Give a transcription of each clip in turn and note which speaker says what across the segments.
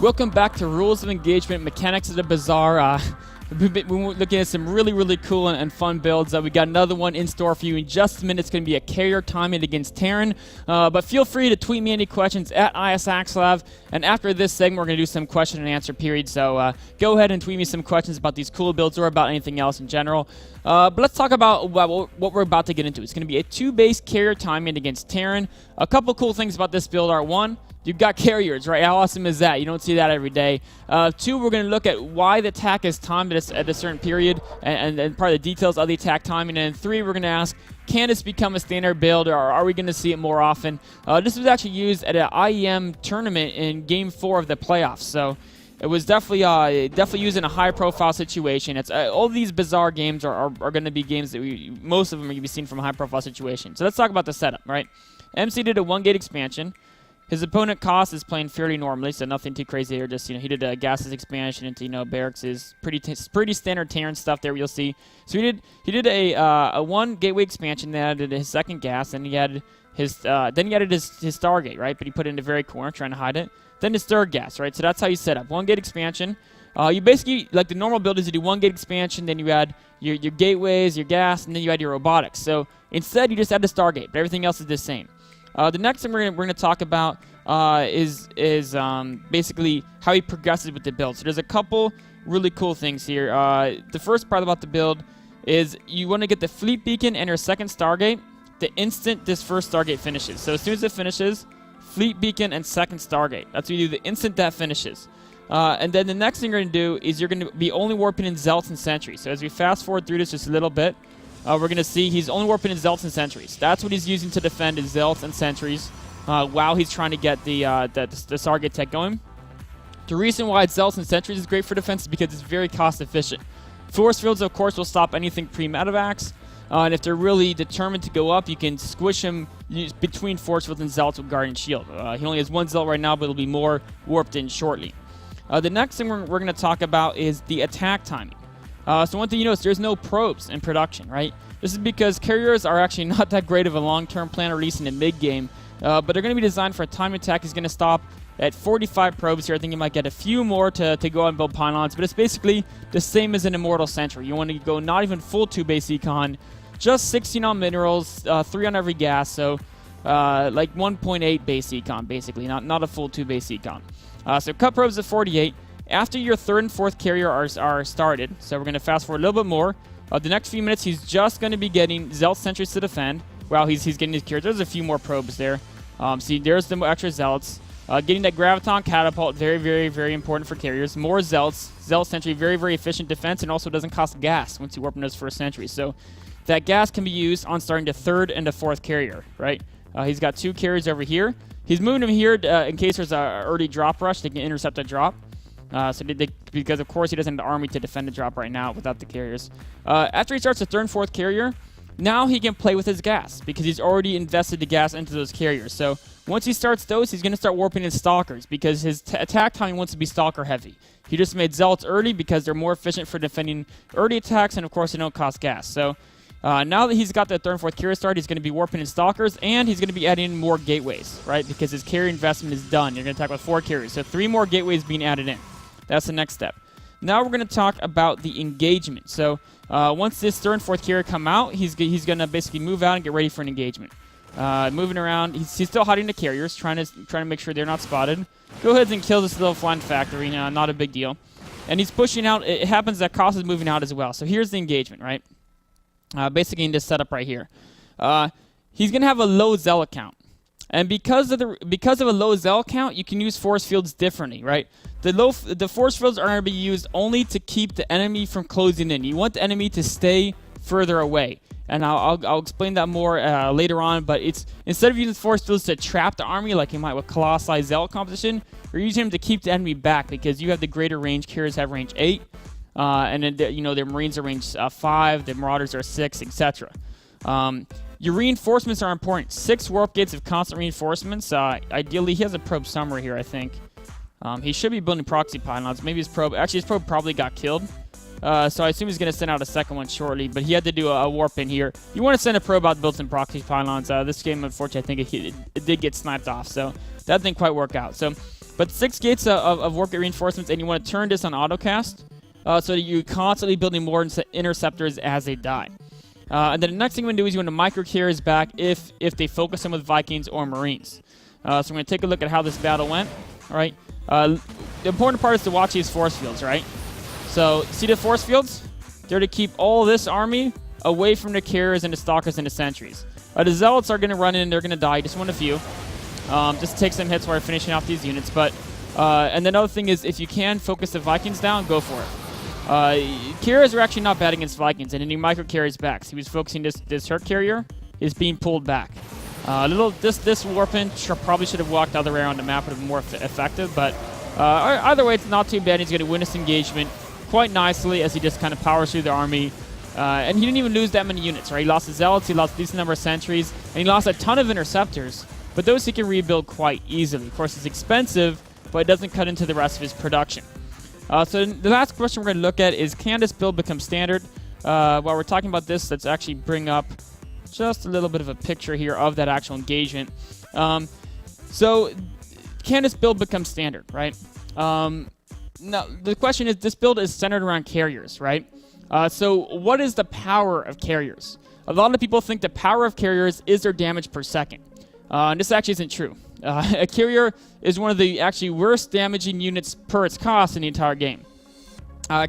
Speaker 1: Welcome back to Rules of Engagement, Mechanics of the Bazaar. We're looking at some really cool and fun builds. We got another one in store for you in just a minute. It's going to be a carrier timing against Terran. But feel free to tweet me any questions at ISAxLab. And after this segment, we're going to do some question and answer period. So go ahead and tweet me some questions about these cool builds or about anything else in general. But let's talk about what we're about to get into. It's going to be a 2-base carrier timing against Terran. A couple cool things about this build are, one, you've got carriers, right? How awesome is that? You don't see that every day. Two, we're going to look at why the attack is timed at a certain period and part of the details of the attack timing. And three, we're going to ask, can this become a standard build, or are we going to see it more often? This was actually used at an IEM tournament in Game 4 of the playoffs. So it was definitely used in a high-profile situation. It's all these bizarre games are going to be games that most of them are going to be seen from a high-profile situation. So let's talk about the setup, right? MC did a 1-gate expansion. His opponent Koss is playing fairly normally, so nothing too crazy here. Just, he did a gases expansion into, barracks is pretty standard Terran stuff there. You'll see. So he did a 1 gateway expansion. Then added his second gas, and he added his his Stargate, right? But he put it in the very corner, trying to hide it. Then his third gas, right? So that's how you set up 1-gate expansion. You basically, like the normal build is you do 1-gate expansion, then you add your gateways, your gas, and then you add your robotics. So instead, you just add the Stargate, but everything else is the same. The next thing we're going to talk about is basically how he progresses with the build. So there's a couple really cool things here. The first part about the build is you want to get the fleet beacon and your second Stargate the instant this first Stargate finishes. So as soon as it finishes, fleet beacon and second Stargate. That's what you do the instant that finishes. And then the next thing you're going to do is you're going to be only warping in Zealots and Sentries. So as we fast forward through this just a little bit, we're going to see he's only warping in Zealots and Sentries. That's what he's using to defend his Zealots and Sentries while he's trying to get the Stargate tech going. The reason why Zealots and Sentries is great for defense is because it's very cost efficient. Force fields, of course, will stop anything pre-medevacs. And if they're really determined to go up, you can squish him between Force fields and Zealots with Guardian Shield. He only has 1 Zealot right now, but it'll be more warped in shortly. The next thing we're going to talk about is the attack timing. So one thing you notice, there's no probes in production, right? This is because carriers are actually not that great of a long-term plan, or at least in the mid-game. But they're going to be designed for a time attack. He's going to stop at 45 probes here. I think you might get a few more to go out and build pylons. But it's basically the same as an Immortal Sentry. You want to go not even full 2-base econ, just 16 on minerals, 3 on every gas. So like 1.8 base econ, basically. Not a full 2-base econ. So cut probes at 48. After your third and fourth carrier are started, so we're going to fast forward a little bit more. The next few minutes, he's just going to be getting Zealot Sentries to defend while he's getting his carriers. There's a few more probes there. See, there's the extra Zealots. Getting that Graviton Catapult, very important for carriers. More Zealots. Zealot Sentry, very efficient defense, and also doesn't cost gas once you warp in those first sentries. So that gas can be used on starting the third and the fourth carrier, right? He's got 2 carriers over here. He's moving them here in case there's an early drop rush. They can intercept a drop. Because of course he doesn't have the army to defend the drop right now without the carriers. After he starts the third and fourth carrier, now he can play with his gas because he's already invested the gas into those carriers. So once he starts those, he's going to start warping in Stalkers because his attack timing wants to be Stalker heavy. He just made Zealots early because they're more efficient for defending early attacks, and of course they don't cost gas. So now that he's got the third and fourth carrier start, he's going to be warping in Stalkers, and he's going to be adding more gateways, right? Because his carrier investment is done. You're going to attack with 4 carriers, so 3 more gateways being added in. That's the next step. Now we're going to talk about the engagement. So once this third and fourth carrier come out, he's going to basically move out and get ready for an engagement. Moving around, he's still hiding the carriers, trying to make sure they're not spotted. Go ahead and kill this little flying factory. Not a big deal. And he's pushing out. It happens that Koss is moving out as well. So here's the engagement, right? Basically in this setup right here. He's going to have a low Zealot count. And because of a low Zealot count, you can use force fields differently, right? The force fields are going to be used only to keep the enemy from closing in. You want the enemy to stay further away, and I'll explain that more later on. But it's instead of using force fields to trap the army like you might with Colossi Zealot composition, you're using them to keep the enemy back because you have the greater range. Carriers have range 8, and then their Marines are range 5, their Marauders are 6, etc. Your reinforcements are important. 6 warp gates of constant reinforcements. Ideally, he has a probe somewhere here, I think. He should be building proxy pylons. Maybe his probe... Actually, his probe probably got killed. So I assume he's going to send out a second one shortly, but he had to do a warp in here. You want to send a probe out built-in proxy pylons. This game, unfortunately, I think it did get sniped off, so that didn't quite work out. So, but 6 gates of warp gate reinforcements, and you want to turn this on autocast so that you're constantly building more interceptors as they die. And then the next thing you want to do is you want to micro carriers back if they focus them with Vikings or Marines. So we're going to take a look at how this battle went. All right. The important part is to watch these force fields, right? So see the force fields? They're to keep all this army away from the carriers and the stalkers and the sentries. The zealots are going to run in and they're going to die. Just won a few. Just take some hits while we're finishing off these units. But and the other thing is, if you can focus the Vikings down, go for it. Carriers are actually not bad against Vikings, and then he micro carries back. So he was focusing this Herc carrier is being pulled back. This warping probably should have walked the other way around the map, would have been more effective. But either way, it's not too bad. He's going to win this engagement quite nicely as he just kind of powers through the army. And he didn't even lose that many units, right? He lost the zealots, he lost a decent number of sentries, and he lost a ton of interceptors. But those he can rebuild quite easily. Of course, it's expensive, but it doesn't cut into the rest of his production. So the last question we're going to look at is, can this build become standard? While we're talking about this, let's actually bring up just a little bit of a picture here of that actual engagement. So can this build become standard, right? Now, the question is, this build is centered around carriers, right? So what is the power of carriers? A lot of people think the power of carriers is their damage per second. And this actually isn't true. A carrier is one of the actually worst damaging units per its cost in the entire game.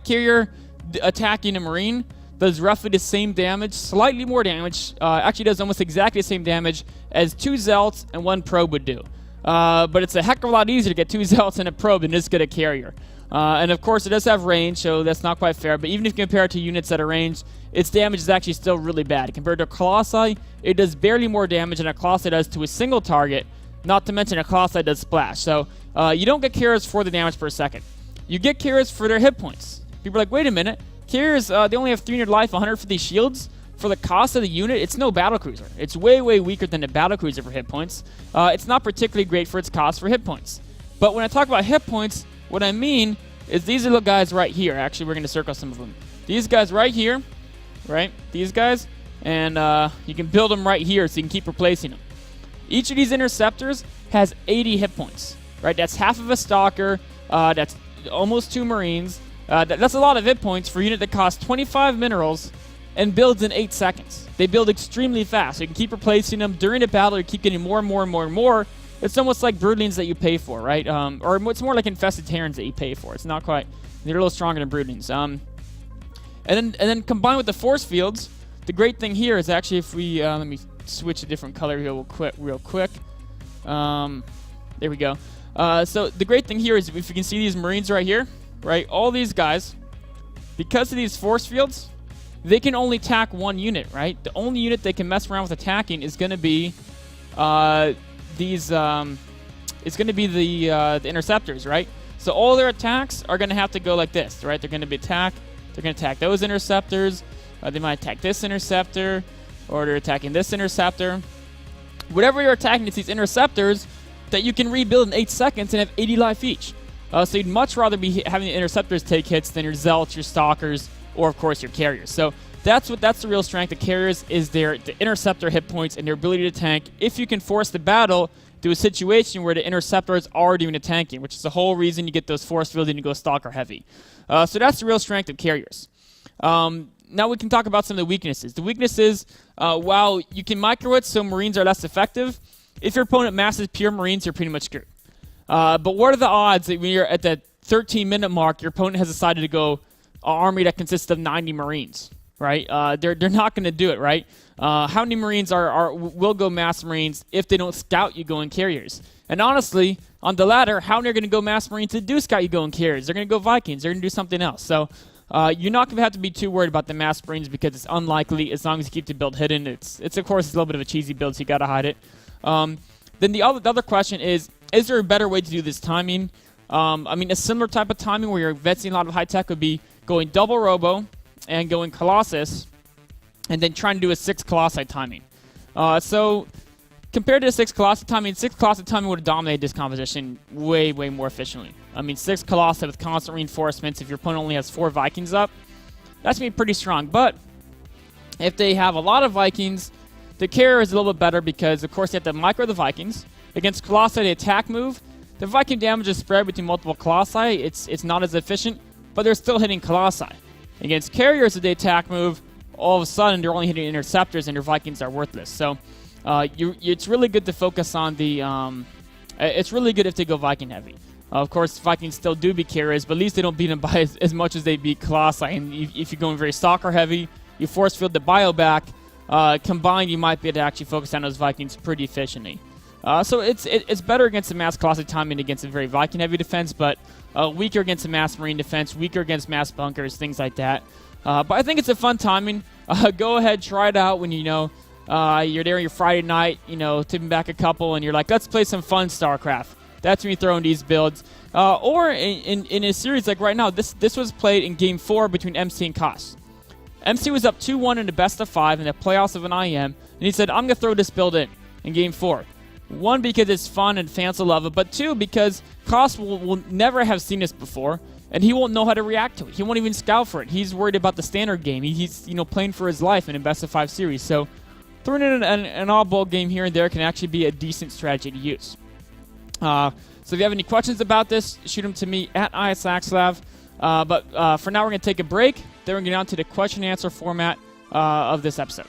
Speaker 1: Carrier attacking a Marine does roughly the same damage, slightly more damage, actually does almost exactly the same damage as 2 Zealots and 1 Probe would do. But it's a heck of a lot easier to get 2 Zealots and a Probe than it is to get a carrier. And of course it does have range, so that's not quite fair, but even if you compare it to units that are ranged, its damage is actually still really bad. Compared to a Colossi, it does barely more damage than a Colossi does to a single target, not to mention a Colossi does splash. So you don't get carriers for the damage per second. You get carriers for their hit points. People are like, wait a minute, carriers, they only have 300 life, 150 shields. For the cost of the unit, it's no battlecruiser. It's way, way weaker than the battlecruiser for hit points. It's not particularly great for its cost for hit points. But when I talk about hit points, what I mean is these little guys right here. Actually, we're going to circle some of them. These guys right here, right? These guys. And you can build them right here so you can keep replacing them. Each of these interceptors has 80 hit points, right? That's half of a stalker. That's almost 2 Marines. That's a lot of hit points for a unit that costs 25 minerals and builds in 8 seconds. They build extremely fast. So you can keep replacing them during the battle. You keep getting more and more and more and more. It's almost like Broodlings that you pay for, right? Or it's more like Infested Terrans that you pay for. It's not quite. They're a little stronger than Broodlings. And then combined with the force fields, the great thing here is actually if we let me switch a different color here real quick. There we go. So the great thing here is if you can see these Marines right here, right? All these guys, because of these force fields, they can only attack 1 unit, right? The only unit they can mess around with attacking is going to be it's going to be the interceptors, right? So all their attacks are going to have to go like this, right? They're going to be They're going to attack those interceptors. They might attack this interceptor, or they're attacking this interceptor. Whatever you're attacking, it's these interceptors that you can rebuild in 8 seconds and have 80 life each. So you'd much rather be having the interceptors take hits than your zealots, your stalkers, or of course your carriers. So that's the real strength of carriers, is the interceptor hit points and their ability to tank if you can force the battle to a situation where the interceptor is already doing the tanking, which is the whole reason you get those force fields and you go stalker heavy. So that's the real strength of carriers. Now we can talk about some of the weaknesses. The weaknesses, while you can micro it so Marines are less effective, if your opponent masses pure Marines, you're pretty much screwed. But what are the odds that when you're at the 13-minute mark, your opponent has decided to go an army that consists of 90 Marines, right? They're not going to do it, right? How many Marines will go mass Marines if they don't scout you going carriers? And honestly, on the latter, how many are going to go mass Marines that do scout you going carriers? They're going to go Vikings. They're going to do something else. So you're not going to have to be too worried about the mass Marines because it's unlikely as long as you keep the build hidden. It's of course, it's a little bit of a cheesy build, so you got to hide it. Then the other question is there a better way to do this timing? I mean, a similar type of timing where you're investing a lot of high tech would be going double Robo and going Colossus and then trying to do a 6 Colossi timing. So compared to 6 Colossi timing, 6 Colossi timing would have dominated this composition way, way more efficiently. I mean, 6 Colossi with constant reinforcements, if your opponent only has 4 Vikings up, That's going to be pretty strong. But if they have a lot of Vikings, the carrier is a little bit better because, of course, they have to micro the Vikings. Against Colossi, the attack move, the Viking damage is spread between multiple Colossi. It's not as efficient, but they're still hitting Colossi. Against carriers, if they attack move, all of a sudden they're only hitting interceptors and your Vikings are worthless. So it's really good to focus on the... it's really good if they go Viking heavy. Of course, Vikings still do beat carriers, but at least they don't beat them by as much as they beat Colossi. And if you're going very stalker heavy, you force field the bio back, combined you might be able to actually focus on those Vikings pretty efficiently. So it's better against the mass Colossi timing against a very Viking heavy defense, but weaker against the mass Marine defense, weaker against mass bunkers, things like that. But I think it's a fun timing. Go ahead, try it out when you're there on your Friday night, tipping back a couple, and you're like, let's play some fun StarCraft. That's when you throw in these builds. Or in a series like right now, this was played in Game 4 between MC and Koss. MC was up 2-1 in the best of 5 in the playoffs of an IM, and he said, I'm going to throw this build in Game 4. 1, because it's fun and fans will love it, but 2, because Koss will never have seen this before, and he won't know how to react to it. He won't even scout for it. He's worried about the standard game. He's playing for his life in a best of 5 series. So throwing in an all-ball game here and there can actually be a decent strategy to use. So if you have any questions about this, shoot them to me at ISAxlav. But for now, we're going to take a break. Then we're going to get on to the question and answer format of this episode.